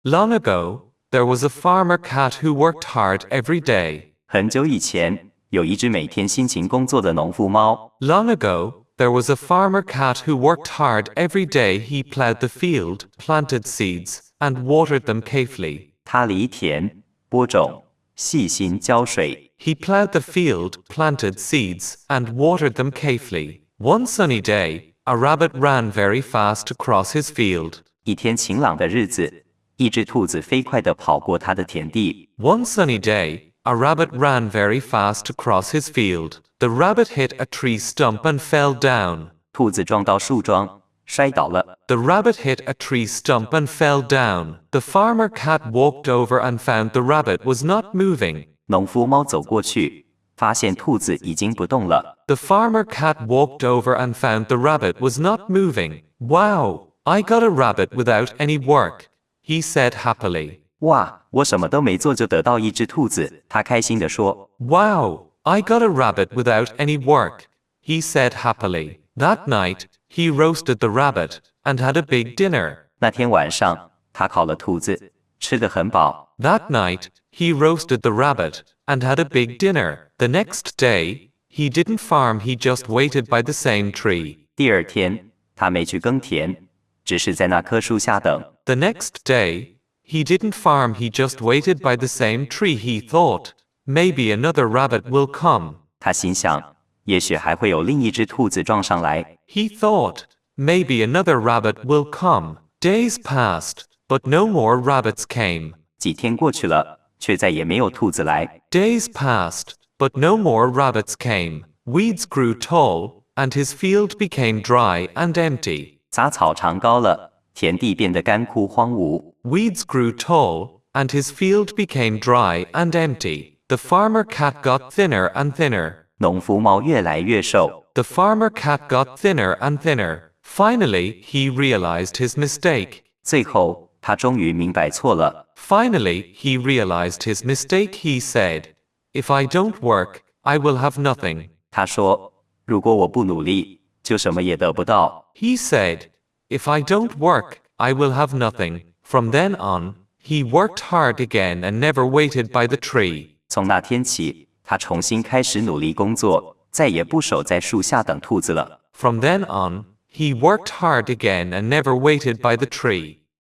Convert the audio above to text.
Long ago, there was a farmer cat who worked hard every day. 很久以前，有一只每天辛勤工作的农夫猫。Long ago, there was a farmer cat who worked hard every day. He plowed the field, planted seeds, and watered them carefully. 它犁田、播种、细心浇水。He plowed the field, planted seeds, and watered them carefully. One sunny day, a rabbit ran very fast across his field. 一天晴朗的日子，一只兔子飞快地跑过它的田地。One sunny day, a rabbit ran very fast across his field. The rabbit hit a tree stump and fell down. 兔子撞到树桩，摔倒了。The rabbit hit a tree stump and fell down. The farmer cat walked over and found the rabbit was not moving. 农夫猫走过去，发现兔子已经不动了。The farmer cat walked over and found the rabbit was not moving. Wow, I got a rabbit without any work, he said happily. 哇，我什么都没做就得到一只兔子，他开心地说。Wow, I got a rabbit without any work, he said happily. That night, he roasted the rabbit and had a big dinner. 那天晚上，他烤了兔子，吃得很饱。That night, he roasted the rabbit and had a big dinner. The next day, he didn't farm, he just waited by the same tree. 第二天，他没去耕田，只是在那棵树下等。The next day, he didn't farm, he just waited by the same tree. He thought, maybe another rabbit will come. 他心想，也许还会有另一只兔子撞上来。He thought, maybe another rabbit will come. Days passed, but no more rabbits came. 几天过去了，却再也没有兔子来。Days passed, but no more rabbits came. Weeds grew tall, and his field became dry and empty. 杂草长高了，田地变得干枯荒芜。Weeds grew tall, and his field became dry and empty. The farmer cat got thinner and thinner. 农夫猫越来越瘦。The farmer cat got thinner and thinner. Finally, he realized his mistake. 最后，他终于明白错了。Finally, he realized his mistake. He said, "If I don't work, I will have nothing." 他说：“如果我不努力，就什么也得不到。” He said, "If I don't work, I will have nothing." From then on, he worked hard again and never waited by the tree. 从那天起，他重新开始努力工作，再也不守在树下等兔子了。From then on, he worked hard again and never waited by the tree.